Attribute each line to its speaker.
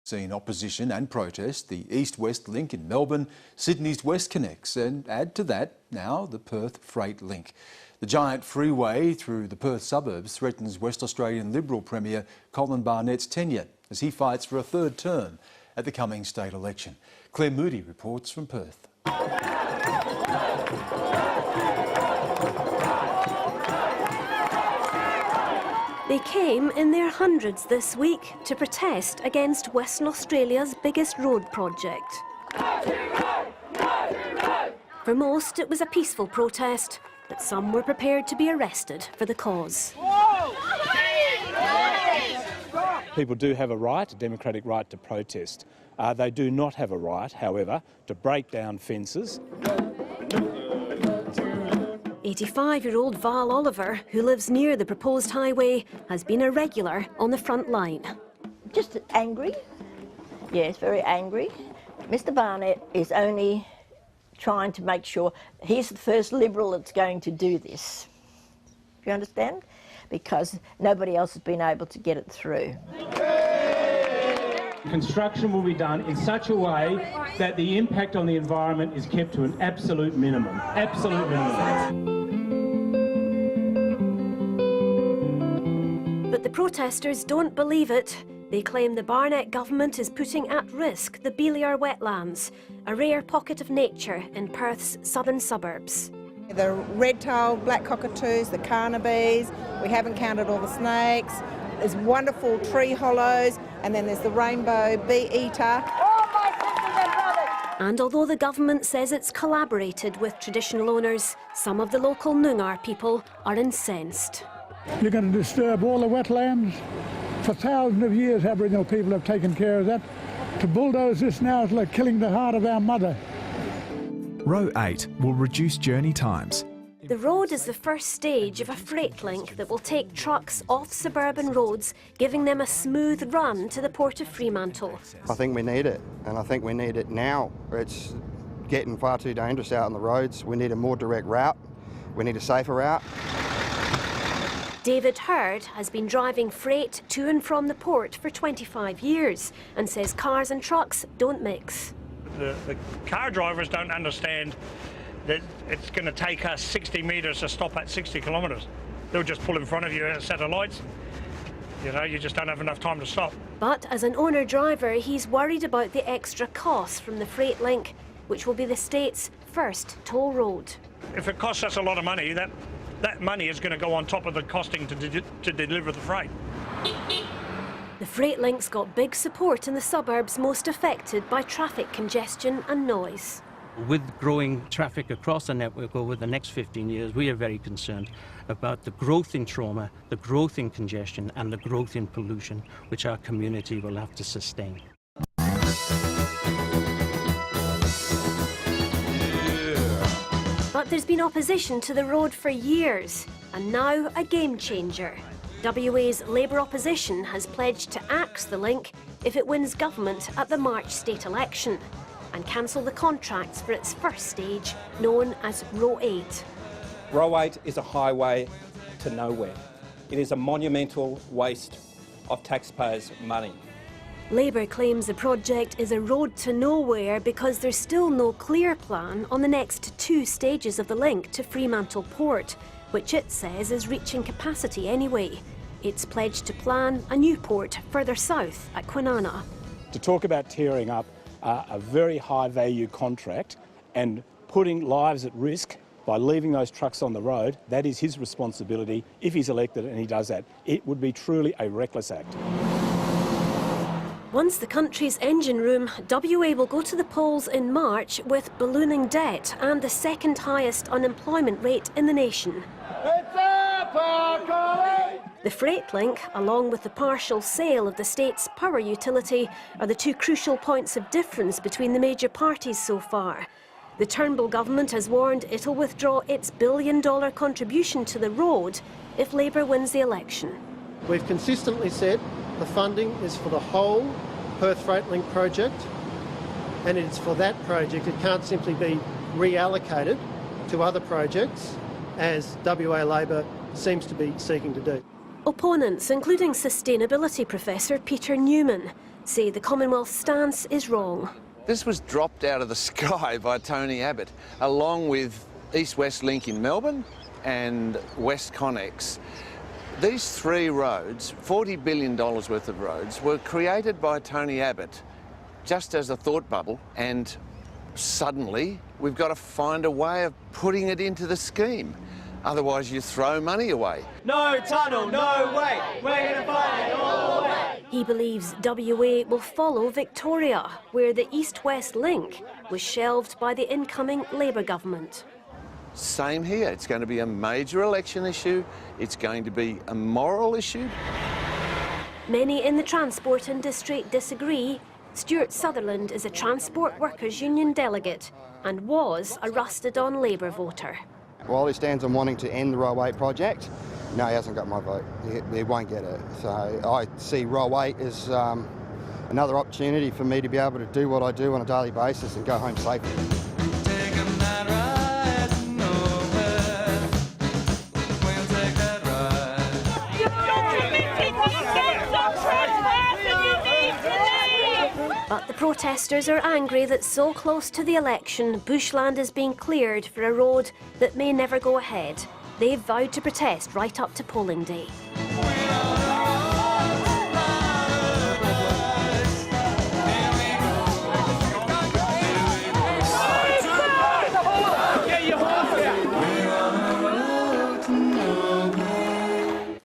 Speaker 1: Seen opposition and protest the East-West link in Melbourne, Sydney's WestConnex, and add to that now the Perth freight link. The giant freeway through the Perth suburbs threatens West Australian Liberal Premier Colin Barnett's tenure as he fights for a third term at the coming state election. Claire Moody reports from Perth.
Speaker 2: They came in their hundreds this week to protest against Western Australia's biggest road project. For most, it was a peaceful protest, but some were prepared to be arrested for the cause.
Speaker 3: People do have a right, a democratic right to protest. They do not have a right, however, to break down fences.
Speaker 2: 85-year-old Val Oliver, who lives near the proposed highway, has been a regular on the front line.
Speaker 4: Just angry. Yes, very angry. Mr Barnett is only trying to make sure he's the first Liberal that's going to do this. Do you understand? Because nobody else has been able to get it through.
Speaker 5: Construction will be done in such a way that the impact on the environment is kept to an absolute minimum. Absolute minimum.
Speaker 2: But the protesters don't believe it. They claim the Barnett government is putting at risk the Beliar wetlands, a rare pocket of nature in Perth's southern suburbs.
Speaker 6: The red-tailed black cockatoos, the carnabees, we haven't counted all the snakes. There's wonderful tree hollows, and then there's the rainbow bee-eater.
Speaker 2: And although the government says it's collaborated with traditional owners, some of the local Noongar people are incensed.
Speaker 7: You're going to disturb all the wetlands. For thousands of years Aboriginal people have taken care of that. To bulldoze this now is like killing the heart of our mother.
Speaker 8: Row 8 will reduce journey times.
Speaker 2: The road is the first stage of a freight link that will take trucks off suburban roads, giving them a smooth run to the port of Fremantle.
Speaker 9: I think we need it, and I think we need it now. It's getting far too dangerous out on the roads. We need a more direct route. We need a safer route.
Speaker 2: David Hurd has been driving freight to and from the port for 25 years and says cars and trucks don't mix.
Speaker 10: The car drivers don't understand that it's going to take us 60 metres to stop at 60 kilometres. They'll just pull in front of you at a set of lights. You know, you just don't have enough time to stop.
Speaker 2: But as an owner-driver, he's worried about the extra costs from the freight link, which will be the state's first toll road.
Speaker 10: If it costs us a lot of money, that money is going to go on top of the costing to deliver the freight.
Speaker 2: The freight link's got big support in the suburbs most affected by traffic congestion and noise.
Speaker 11: With growing traffic across the network over the next 15 years, we are very concerned about the growth in trauma, the growth in congestion and the growth in pollution, which our community will have to sustain.
Speaker 2: But there's been opposition to the road for years, and now a game changer. WA's Labour opposition has pledged to axe the link if it wins government at the March state election and cancel the contracts for its first stage, known as Row 8.
Speaker 12: Row 8 is a highway to nowhere. It is a monumental waste of taxpayers' money.
Speaker 2: Labour claims the project is a road to nowhere because there's still no clear plan on the next 2 stages of the link to Fremantle Port, which it says is reaching capacity anyway. It's pledged to plan a new port further south at Kwinana.
Speaker 3: To talk about tearing up a very high-value contract and putting lives at risk by leaving those trucks on the road, that is his responsibility if he's elected and he does that. It would be truly a reckless act.
Speaker 2: Once the country's engine room, WA will go to the polls in March with ballooning debt and the second highest unemployment rate in the nation. The freight link, along with the partial sale of the state's power utility, are the 2 crucial points of difference between the major parties so far. The Turnbull government has warned it'll withdraw its billion-dollar contribution to the road if Labour wins the election.
Speaker 13: We've consistently said the funding is for the whole Perth Freight Link project, and it's for that project. It can't simply be reallocated to other projects, as WA Labor seems to be seeking to do.
Speaker 2: Opponents, including sustainability professor Peter Newman, say the Commonwealth's stance is wrong.
Speaker 14: This was dropped out of the sky by Tony Abbott, along with East-West Link in Melbourne and WestConnex. These three roads, $40 billion worth of roads, were created by Tony Abbott just as a thought bubble, and suddenly we've got to find a way of putting it into the scheme. Otherwise you throw money away.
Speaker 15: No tunnel, no way, we're going to fight it all the way.
Speaker 2: He believes WA will follow Victoria, where the East-West Link was shelved by the incoming Labour government.
Speaker 14: Same here. It's going to be a major election issue. It's going to be a moral issue.
Speaker 2: Many in the transport industry disagree. Stuart Sutherland is a Transport Workers Union delegate and was a rusted-on Labour voter.
Speaker 9: While he stands on wanting to end the Row 8 project, no, he hasn't got my vote. He won't get it. So I see Row 8 as another opportunity for me to be able to do what I do on a daily basis and go home safely.
Speaker 2: But the protesters are angry that so close to the election, bushland is being cleared for a road that may never go ahead. They've vowed to protest right up to polling day.